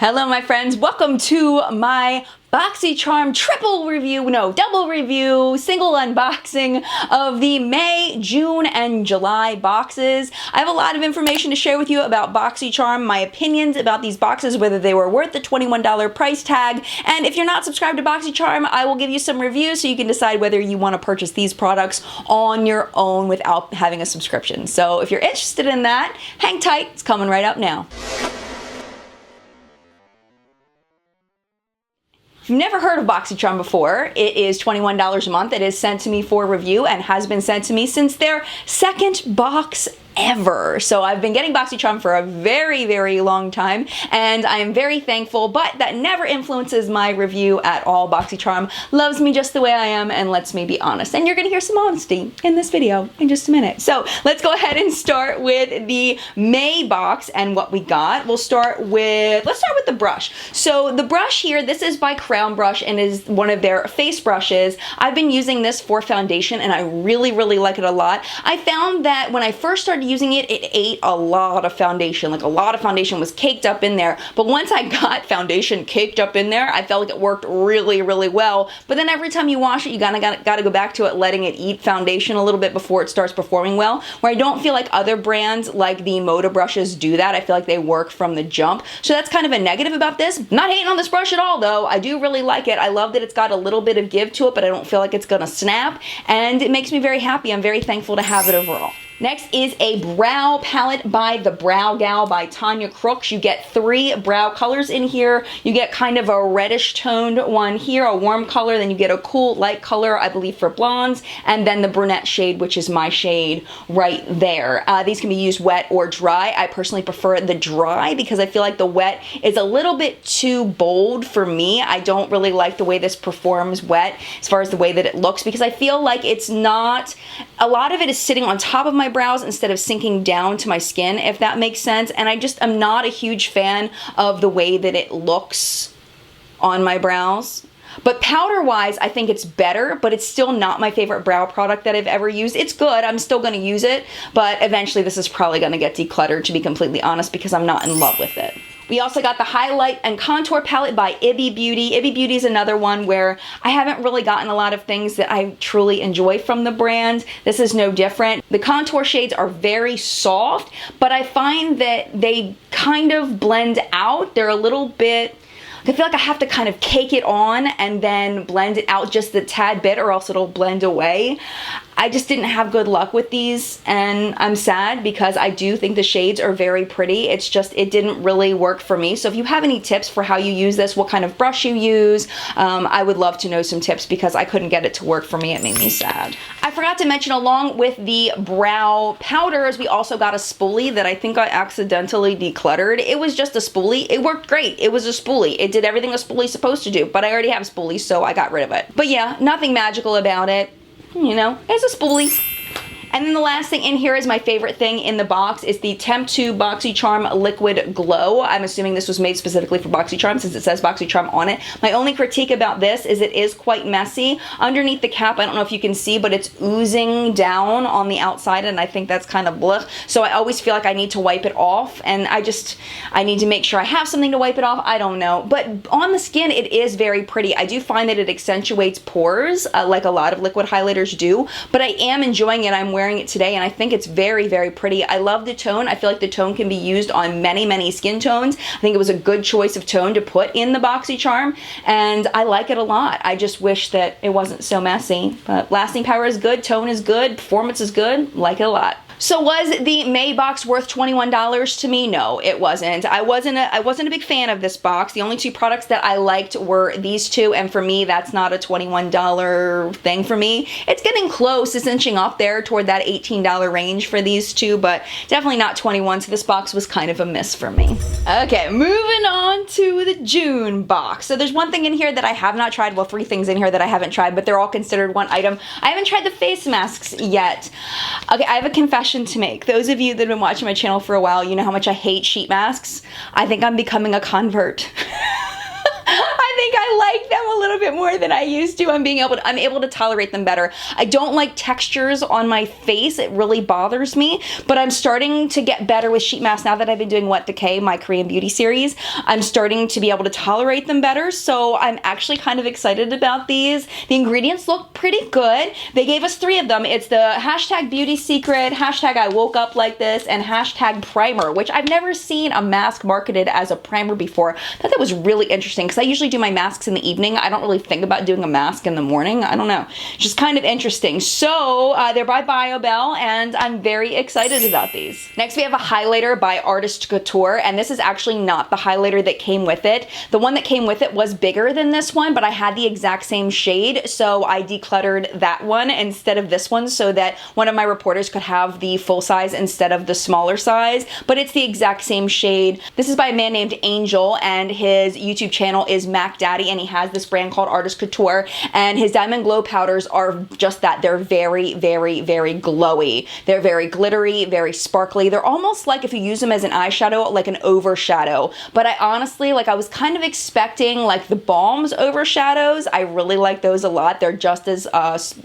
Hello my friends, welcome to my BoxyCharm double review, single unboxing of the May, June, and July boxes. I have a lot of information to share with you about BoxyCharm, my opinions about these boxes, whether they were worth the $21 price tag, and if you're not subscribed to BoxyCharm, I will give you some reviews so you can decide whether you want to purchase these products on your own without having a subscription. So if you're interested in that, hang tight, it's coming right up now. If you've never heard of BoxyCharm before, it is $21 a month. It is sent to me for review and has been sent to me since their second box ever. So I've been getting BoxyCharm for a very, very long time, and I am very thankful, but that never influences my review at all. BoxyCharm loves me just the way I am and lets me be honest. And you're gonna hear some honesty in this video in just a minute. So let's go ahead and start with the May box and what we got. Let's start with the brush. So the brush here, this is by Crown Brush and is one of their face brushes. I've been using this for foundation and I really, really like it a lot. I found that when I first started using it, it ate a lot of foundation. Like a lot of foundation was caked up in there. But once I got foundation caked up in there, I felt like it worked really, really well. But then every time you wash it, you gotta go back to it, letting it eat foundation a little bit before it starts performing well. Where I don't feel like other brands like the Moda brushes do that. I feel like they work from the jump. So that's kind of a negative about this. Not hating on this brush at all though. I do really like it. I love that it's got a little bit of give to it, but I don't feel like it's gonna snap. And it makes me very happy. I'm very thankful to have it overall. Next is a brow palette by The Brow Gal by Tanya Crooks. You get 3 brow colors in here. You get kind of a reddish toned one here, a warm color, then you get a cool light color, I believe for blondes, and then the brunette shade, which is my shade right there. These can be used wet or dry. I personally prefer the dry because I feel like the wet is a little bit too bold for me. I don't really like the way this performs wet as far as the way that it looks because I feel like it's not, a lot of it is sitting on top of my brows instead of sinking down to my skin, if that makes sense. And I just am not a huge fan of the way that it looks on my brows. But powder wise, I think it's better, but it's still not my favorite brow product that I've ever used. It's good, I'm still gonna use it, but eventually this is probably gonna get decluttered, to be completely honest, because I'm not in love with it. We also got the highlight and contour palette by Ibby Beauty. Ibby Beauty is another one where I haven't really gotten a lot of things that I truly enjoy from the brand. This is no different. The contour shades are very soft, but I find that they kind of blend out. They're a little bit, I feel like I have to kind of cake it on and then blend it out just a tad bit or else it'll blend away. I just didn't have good luck with these and I'm sad because I do think the shades are very pretty. It's just, it didn't really work for me. So if you have any tips for how you use this, what kind of brush you use, I would love to know some tips because I couldn't get it to work for me. It made me sad. I forgot to mention along with the brow powders, we also got a spoolie that I think I accidentally decluttered. It was just a spoolie. It worked great. It was a spoolie. It did everything a spoolie's supposed to do, but I already have spoolie, so I got rid of it. But yeah, nothing magical about it. You know, it's a spoolie. And then the last thing in here is my favorite thing in the box. It's the Temp 2 BoxyCharm Liquid Glow. I'm assuming this was made specifically for BoxyCharm since it says BoxyCharm on it. My only critique about this is it is quite messy. Underneath the cap, I don't know if you can see, but it's oozing down on the outside and I think that's kind of blech. So I always feel like I need to wipe it off and I need to make sure I have something to wipe it off. I don't know. But on the skin, it is very pretty. I do find that it accentuates pores like a lot of liquid highlighters do, but I am enjoying it. I'm wearing it today and I think it's very, very pretty. I love the tone. I feel like the tone can be used on many, many skin tones. I think it was a good choice of tone to put in the BoxyCharm and I like it a lot. I just wish that it wasn't so messy, but lasting power is good, tone is good, performance is good, like it a lot. So was the May box worth $21 to me? No, it wasn't. I wasn't a big fan of this box. The only 2 products that I liked were these 2, and for me, that's not a $21 thing for me. It's getting close. It's inching up there toward that $18 range for these 2, but definitely not 21, so this box was kind of a miss for me. Okay, moving on to the June box. So there's one thing in here that I have not tried. Well, 3 things in here that I haven't tried, but they're all considered one item. I haven't tried the face masks yet. Okay, I have a confession to make. Those of you that have been watching my channel for a while, you know how much I hate sheet masks. I think I'm becoming a convert. I think I like them a little little bit more than I used to. I'm able to tolerate them better. I don't like textures on my face. It really bothers me, but I'm starting to get better with sheet masks now that I've been doing What Decay, my Korean beauty series. I'm starting to be able to tolerate them better, so I'm actually kind of excited about these. The ingredients look pretty good. They gave us 3 of them. It's the hashtag beauty secret, hashtag I woke up like this, and hashtag primer, which I've never seen a mask marketed as a primer before. I thought that was really interesting because I usually do my masks in the evening. I don't really think about doing a mask in the morning. I don't know. Just kind of interesting. So they're by BioBell, and I'm very excited about these. Next, we have a highlighter by Artist Couture, and this is actually not the highlighter that came with it. The one that came with it was bigger than this one, but I had the exact same shade, so I decluttered that one instead of this one so that one of my reporters could have the full size instead of the smaller size, but it's the exact same shade. This is by a man named Angel, and his YouTube channel is Mac Daddy, and he has this brand called Artist Couture, and his Diamond Glow powders are just that. They're very, very, very glowy. They're very glittery, very sparkly. They're almost like if you use them as an eyeshadow, like an overshadow, but I honestly, like, I was kind of expecting like the Balm's overshadows. I really like those a lot. They're just as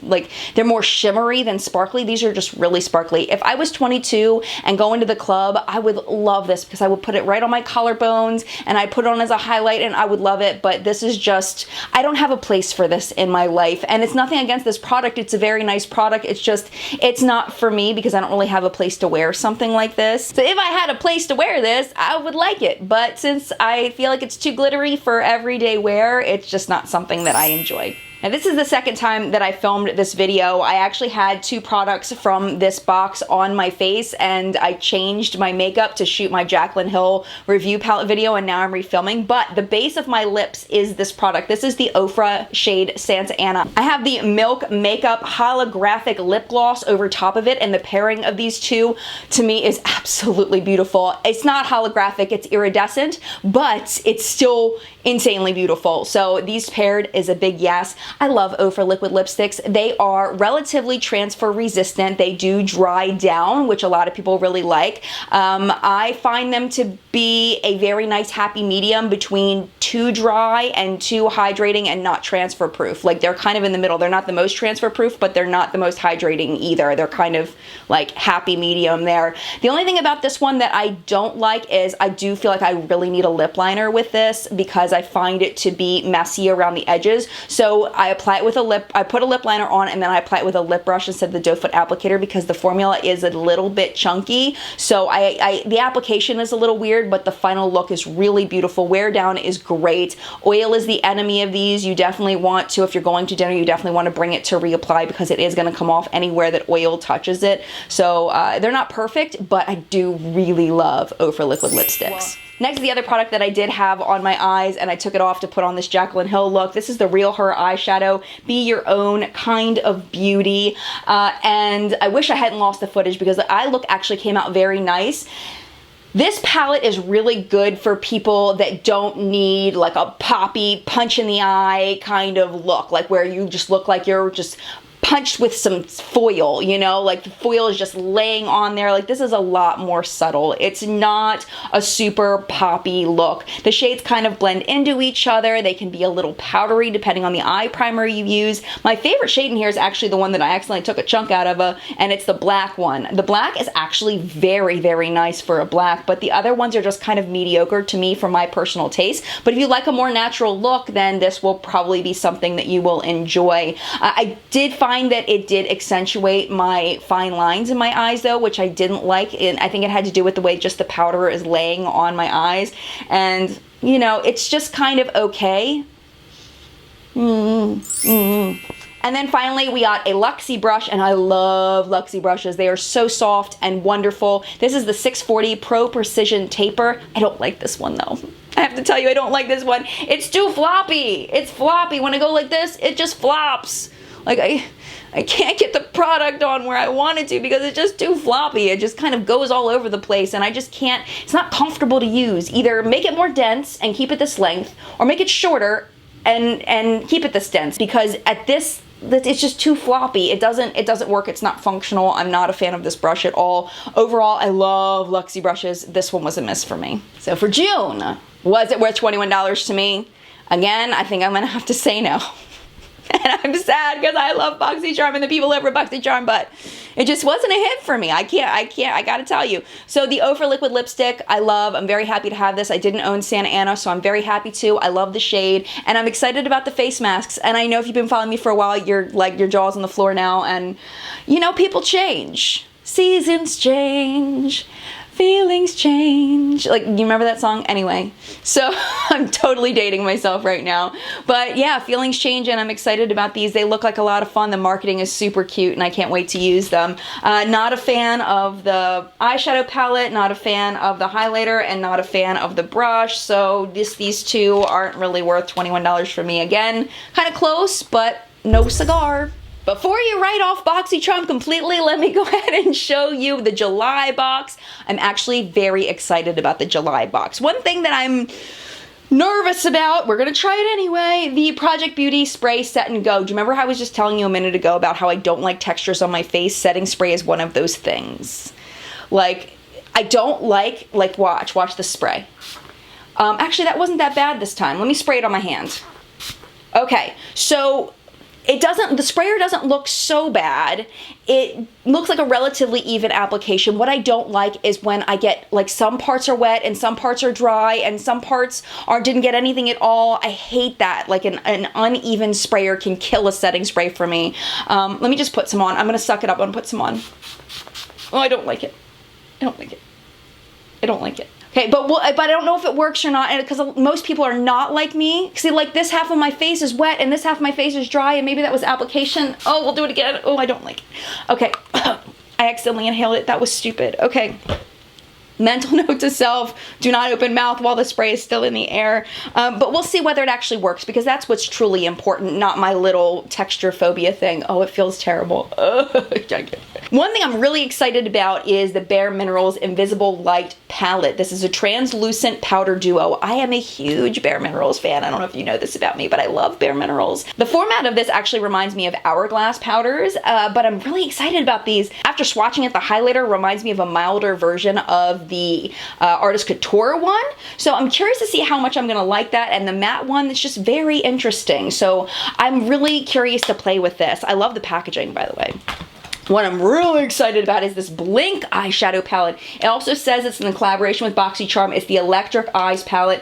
like, they're more shimmery than sparkly. These are just really sparkly. If I was 22 and going to the club, I would love this because I would put it right on my collarbones and I'd put it on as a highlight and I would love it, but this is just, I don't have a place for this in my life, and it's nothing against this product. It's a very nice product. It's just, it's not for me because I don't really have a place to wear something like this. So if I had a place to wear this, I would like it, but since I feel like it's too glittery for everyday wear, it's just not something that I enjoy. Now this is the second time that I filmed this video. I actually had 2 products from this box on my face, and I changed my makeup to shoot my Jaclyn Hill review palette video, and now I'm refilming. But the base of my lips is this product. This is the Ofra shade Santa Ana. I have the Milk Makeup holographic lip gloss over top of it, and the pairing of these two to me is absolutely beautiful. It's not holographic, it's iridescent, but it's still insanely beautiful. So these paired is a big yes. I love Ofra liquid lipsticks. They are relatively transfer resistant. They do dry down, which a lot of people really like. I find them to be a very nice happy medium between too dry and too hydrating and not transfer proof. Like, they're kind of in the middle. They're not the most transfer proof, but they're not the most hydrating either. They're kind of like happy medium there. The only thing about this one that I don't like is I do feel like I really need a lip liner with this because I find it to be messy around the edges. So I apply it with I put a lip liner on, and then I apply it with a lip brush instead of the doe foot applicator because the formula is a little bit chunky. So the application is a little weird, but the final look is really beautiful. Wear down is great. Oil is the enemy of these. You definitely want to, if you're going to dinner, you definitely want to bring it to reapply because it is going to come off anywhere that oil touches it. So they're not perfect, but I do really love Ofra liquid lipsticks. Wow. Next, the other product that I did have on my eyes, and I took it off to put on this Jaclyn Hill look. This is the Real Her eyeshadow. Be your own kind of beauty. And I wish I hadn't lost the footage because the eye look actually came out very nice. This palette is really good for people that don't need like a poppy punch in the eye kind of look, like where you just look like you're just punched with some foil, you know, like the foil is just laying on there. Like, this is a lot more subtle. It's not a super poppy look. The shades kind of blend into each other. They can be a little powdery depending on the eye primer you use. My favorite shade in here is actually the one that I accidentally took a chunk out of, and it's the black one. The black is actually very, very nice for a black, but the other ones are just kind of mediocre to me for my personal taste. But if you like a more natural look, then this will probably be something that you will enjoy. I did find that it did accentuate my fine lines in my eyes though, which I didn't like, and I think it had to do with the way just the powder is laying on my eyes, and you know, it's just kind of okay. And then finally we got a Luxie brush, and I love Luxie brushes. They are so soft and wonderful. This is the 640 Pro Precision Taper. I don't like this one though. I have to tell you, I don't like this one. It's too floppy. It's floppy. When I go like this, it just flops. Like, I can't get the product on where I want it to because it's just too floppy. It just kind of goes all over the place, and I just can't, it's not comfortable to use. Either make it more dense and keep it this length, or make it shorter and keep it this dense, because at this, it's just too floppy. It doesn't work. It's not functional. I'm not a fan of this brush at all. Overall, I love Luxie brushes. This one was a miss for me. So for June, was it worth $21 to me? Again, I think I'm gonna have to say no. And I'm sad because I love BoxyCharm and the people over BoxyCharm, but it just wasn't a hit for me. I gotta tell you. So the Ofra Liquid Lipstick, I love. I'm very happy to have this. I didn't own Santa Ana, so I'm very happy to. I love the shade, and I'm excited about the face masks. And I know if you've been following me for a while, you're like, your jaw's on the floor now, and you know, people change. Seasons change. Feelings change. Like, you remember that song? Anyway, so I'm totally dating myself right now. But yeah, feelings change, and I'm excited about these. They look like a lot of fun. The marketing is super cute, and I can't wait to use them. Not a fan of the eyeshadow palette, not a fan of the highlighter, and not a fan of the brush. So these two aren't really worth $21 for me. Again, kind of close, but no cigar. Before you write off BoxyCharm completely, let me go ahead and show you the July box. I'm actually very excited about the July box. One thing that I'm nervous about, we're gonna try it anyway, the Project Beauty Spray Set and Go. Do you remember how I was just telling you a minute ago about how I don't like textures on my face? Setting spray is one of those things. Like, I don't like watch the spray. Actually, that wasn't that bad this time. Let me spray it on my hand. Okay, so the sprayer doesn't look so bad. It looks like a relatively even application. What I don't like is when I get, like, some parts are wet and some parts are dry and some parts didn't get anything at all. I hate that. Like, an uneven sprayer can kill a setting spray for me. Let me just put some on. I'm gonna suck it up and put some on. Oh, I don't like it. I don't like it. I don't like it. Okay, but I don't know if it works or not, because most people are not like me. See, like, this half of my face is wet and this half of my face is dry, and maybe that was application. Oh, we'll do it again. Oh, I don't like it. Okay, I accidentally inhaled it. That was stupid. Okay. Mental note to self, do not open mouth while the spray is still in the air. But we'll see whether it actually works, because that's what's truly important, not my little texture phobia thing. Oh, it feels terrible. One thing I'm really excited about is the Bare Minerals Invisible Light Palette. This is a translucent powder duo. I am a huge Bare Minerals fan. I don't know if you know this about me, but I love Bare Minerals. The format of this actually reminds me of Hourglass powders, but I'm really excited about these. After swatching it, the highlighter reminds me of a milder version of the Artist Couture one. So I'm curious to see how much I'm gonna like that, and the matte one is just very interesting. So I'm really curious to play with this. I love the packaging, by the way. What I'm really excited about is this Blink eyeshadow palette. It also says it's in collaboration with BoxyCharm. It's the Electric Eyes palette.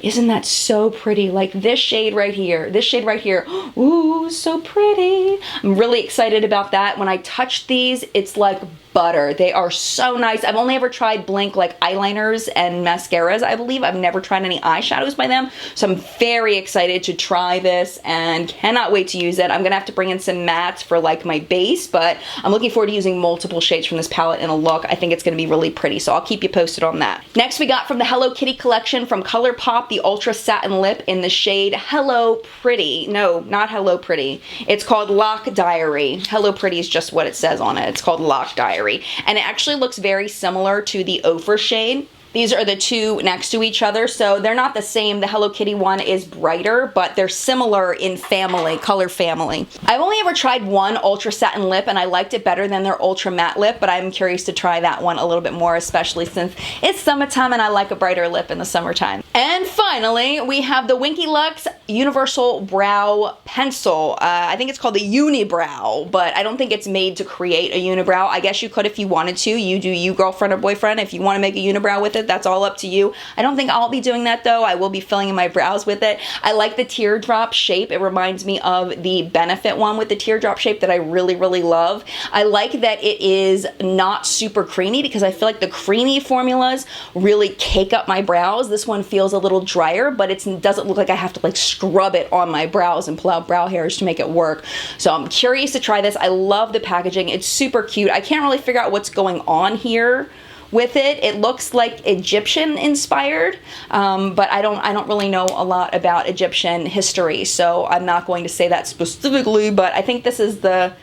Isn't that so pretty? Like this shade right here. This shade right here. Ooh, so pretty. I'm really excited about that. When I touch these, it's like butter. They are so nice. I've only ever tried Blink like eyeliners and mascaras, I believe. I've never tried any eyeshadows by them. So I'm very excited to try this and cannot wait to use it. I'm gonna have to bring in some mattes for like my base, but I'm looking forward to using multiple shades from this palette in a look. I think it's gonna be really pretty, so I'll keep you posted on that. Next, we got from the Hello Kitty collection from ColourPop, the Ultra Satin Lip in the shade Hello Pretty. No, not Hello Pretty. It's called Lock Diary. Hello Pretty is just what it says on it. It's called Lock Diary. And it actually looks very similar to the Ofra shade. These are the two next to each other, so they're not the same. The Hello Kitty one is brighter, but they're similar in family, color family. I've only ever tried one Ultra Satin Lip, and I liked it better than their Ultra Matte Lip, but I'm curious to try that one a little bit more, especially since it's summertime and I like a brighter lip in the summertime. And finally, we have the Winky Lux Universal Brow Pencil. I think it's called the Uni-Brow, but I don't think it's made to create a unibrow. I guess you could if you wanted to. You do you, girlfriend or boyfriend. If you want to make a unibrow with it, that's all up to you. I don't think I'll be doing that though. I will be filling in my brows with it. I like the teardrop shape. It reminds me of the Benefit one with the teardrop shape that I really, really love. I like that it is not super creamy, because I feel like the creamy formulas really cake up my brows. This one feels a little drier, but it doesn't look like I have to like scrub it on my brows and pull out brow hairs to make it work. So I'm curious to try this. I love the packaging. It's super cute. I can't really figure out what's going on here with it. It looks like Egyptian inspired, but I don't really know a lot about Egyptian history, so I'm not going to say that specifically, but I think this is the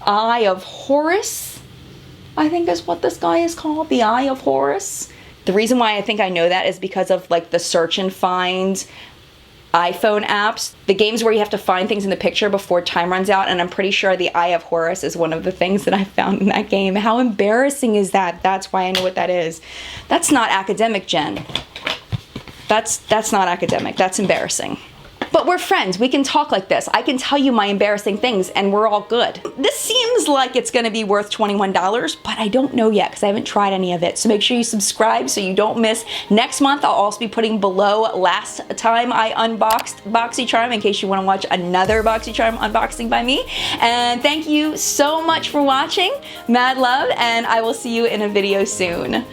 Eye of Horus, I think is what this guy is called, the Eye of Horus. The reason why I think I know that is because of like the search and find iPhone apps, the games where you have to find things in the picture before time runs out, and I'm pretty sure the Eye of Horus is one of the things that I found in that game. How embarrassing is that? That's why I know what that is. That's not academic, Jen. That's not academic. That's embarrassing. But we're friends. We can talk like this. I can tell you my embarrassing things and we're all good. This seems like it's gonna be worth $21, but I don't know yet because I haven't tried any of it. So make sure you subscribe so you don't miss. Next month, I'll also be putting below last time I unboxed BoxyCharm in case you want to watch another BoxyCharm unboxing by me. And thank you so much for watching. Mad love, and I will see you in a video soon.